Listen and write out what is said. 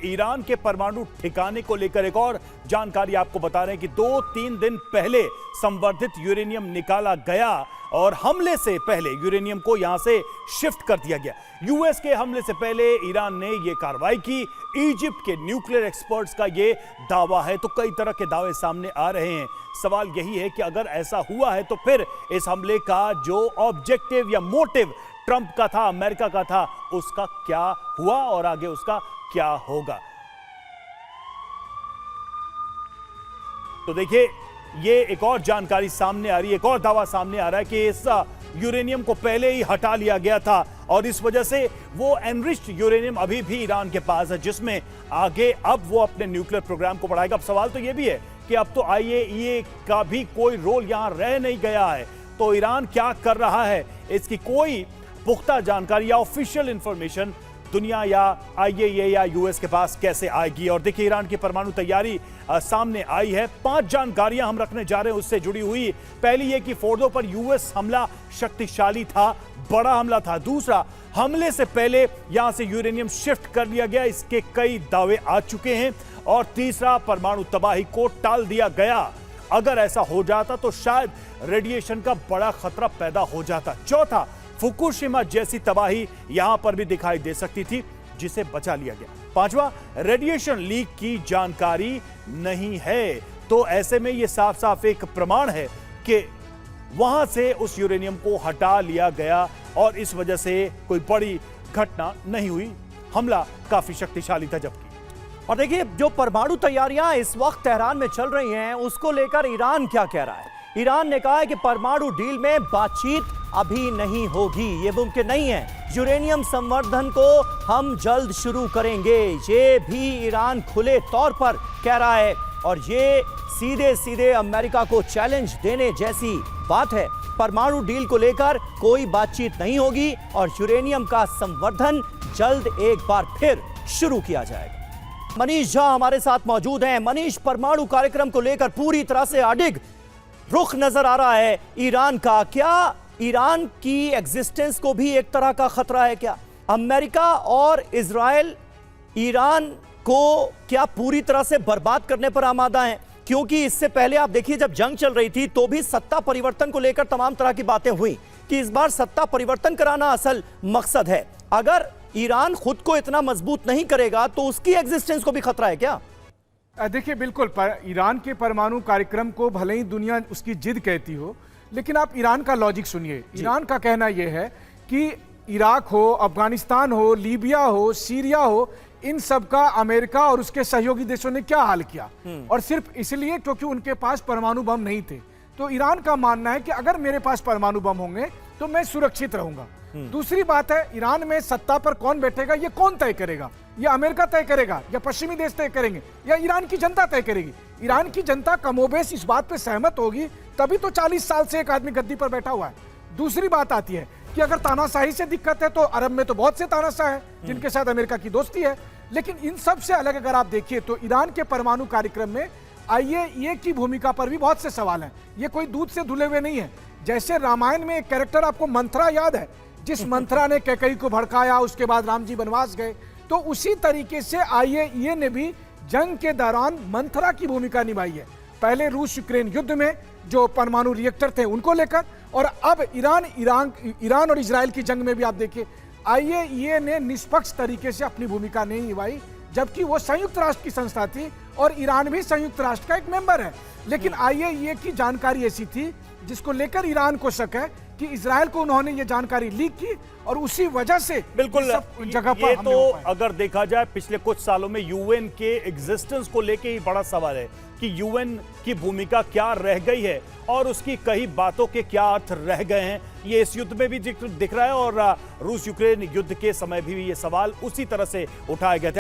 Iran के परमाणु ठिकाने को लेकर एक और जानकारी आपको बता रहे हैं कि 2-3 दिन पहले संवर्धित यूरेनियम निकाला गया और हमले से पहले यूरेनियम को यहां से शिफ्ट कर दिया गया। यूएस के हमले से पहले ईरान ने यह कार्रवाई की। इजिप्ट के न्यूक्लियर एक्सपर्ट्स का यह दावा है, तो कई तरह के दावे सामने आ रहे हैं। सवाल यही है कि अगर ऐसा हुआ है तो फिर इस हमले का जो ऑब्जेक्टिव या मोटिव ट्रंप का था, अमेरिका का था, उसका क्या हुआ और आगे उसका क्या होगा। तो देखिए, ये एक और जानकारी सामने आ रही है, एक और दावा सामने आ रहा है कि इस यूरेनियम को पहले ही हटा लिया गया था और इस वजह से वो एनरिच्ड यूरेनियम अभी भी ईरान के पास है, जिसमें आगे अब वो अपने न्यूक्लियर प्रोग्राम को बढ़ाएगा। अब सवाल तो ये भी है कि अब तो आईएईए का भी कोई रोल यहां रह नहीं गया है, तो ईरान क्या कर रहा है, इसकी कोई पुख्ता जानकारी या ऑफिशियल इंफॉर्मेशन दुनिया या आईएईए या यूएस के पास कैसे आएगी। और देखिए, ईरान की परमाणु तैयारी सामने आई है। 5 जानकारियां हम रखने जा रहे हैं उससे जुड़ी हुई। पहली ये कि फोर्डो पर यूएस हमला शक्तिशाली था, बड़ा हमला था। दूसरा, हमले से पहले यहां से यूरेनियम शिफ्ट कर लिया गया, इसके कई दावे आ चुके हैं। और तीसरा, परमाणु तबाही को टाल दिया गया। अगर ऐसा हो जाता तो शायद रेडिएशन का बड़ा खतरा पैदा हो जाता। चौथा, फुकुशिमा जैसी तबाही यहां पर भी दिखाई दे सकती थी, जिसे बचा लिया गया। पांचवा, रेडिएशन लीक की जानकारी नहीं है, तो ऐसे में यह साफ साफ एक प्रमाण है कि वहां से उस यूरेनियम को हटा लिया गया और इस वजह से कोई बड़ी घटना नहीं हुई। हमला काफी शक्तिशाली था। जबकि और देखिए, जो परमाणु तैयारियां इस वक्त तेहरान में चल रही हैं, उसको लेकर ईरान क्या कह रहा है। ईरान ने कहा है कि परमाणु डील में बातचीत अभी नहीं होगी, ये मुमकिन नहीं है। यूरेनियम संवर्धन को हम जल्द शुरू करेंगे, ये भी ईरान खुले तौर पर कह रहा है। और ये सीधे सीधे अमेरिका को चैलेंज देने जैसी बात है। परमाणु डील को लेकर कोई बातचीत नहीं होगी और यूरेनियम का संवर्धन जल्द एक बार फिर शुरू किया जाएगा। मनीष झा हमारे साथ मौजूद हैं। मनीष, परमाणु कार्यक्रम को लेकर पूरी तरह से अडिग रुख नजर आ रहा है ईरान का। क्या ईरान की एग्जिस्टेंस को भी एक तरह का खतरा है क्या? अमेरिका और इजराइल ईरान को क्या पूरी तरह से बर्बाद करने पर आमादा हैं? क्योंकि इससे पहले आप देखिए, जब जंग चल रही थी तो भी सत्ता परिवर्तन को लेकर तमाम तरह की बातें हुई कि इस बार सत्ता परिवर्तन कराना असल मकसद है। अगर ईरान खुद को इतना मजबूत नहीं करेगा तो उसकी एग्जिस्टेंस को भी खतरा है क्या? देखिए, बिल्कुल ईरान के परमाणु कार्यक्रम को भले ही दुनिया उसकी जिद कहती हो, लेकिन आप ईरान का लॉजिक सुनिए। ईरान का कहना यह है कि इराक हो, अफगानिस्तान हो, लीबिया हो, सीरिया हो, इन सब का अमेरिका और उसके सहयोगी देशों ने क्या हाल किया, और सिर्फ इसलिए क्योंकि उनके पास परमाणु बम नहीं थे। तो ईरान का मानना है कि अगर मेरे पास परमाणु बम होंगे तो मैं सुरक्षित रहूंगा। दूसरी बात है, ईरान में सत्ता पर कौन बैठेगा ये कौन तय करेगा? या अमेरिका तय करेगा, या पश्चिमी देश तय करेंगे, या ईरान की जनता तय करेगी? ईरान की जनता कमोबेश इस बात पे सहमत होगी, तभी तो 40 साल से एक आदमी गद्दी पर बैठा हुआ है। दूसरी बात आती है कि अगर तानाशाही से दिक्कत है तो अरब में तो बहुत से तानाशाह हैं जिनके साथ अमेरिका की दोस्ती है। लेकिन इन सब से अलग अगर आप देखिए तो ईरान के परमाणु कार्यक्रम में आईएईए की भूमिका पर भी बहुत से सवाल हैं। ये कोई दूध से धुले हुए नहीं है। जैसे रामायण में एक कैरेक्टर आपको मंथरा याद है, जिस मंथरा ने कैकेयी को भड़काया, उसके बाद राम जी वनवास गए, तो उसी तरीके से आईएईए ने भी जंग के दौरान मंथरा की भूमिका निभाई है। पहले रूस यूक्रेन युद्ध में जो परमाणु रिएक्टर थे उनको लेकर, और अब ईरान और इजराइल की जंग में भी आप देखिए आईएईए ने निष्पक्ष तरीके से अपनी भूमिका नहीं निभाई, जबकि वो संयुक्त राष्ट्र की संस्था थी और ईरान भी संयुक्त राष्ट्र का एक मेंबर है। लेकिन आईएईए की जानकारी ऐसी थी जिसको लेकर ईरान को शक है कि इजराइल को उन्होंने ये जानकारी लीक की और उसी वजह से बिल्कुल जगह पर ये तो अगर देखा जाए पिछले कुछ सालों में यूएन के एग्जिस्टेंस को लेके ही बड़ा सवाल है कि यूएन की भूमिका क्या रह गई है और उसकी कई बातों के क्या अर्थ रह गए हैं। ये इस युद्ध में भी दिख रहा है और रूस यूक्रेन युद्ध के समय भी ये सवाल उसी तरह से उठाए गए थे।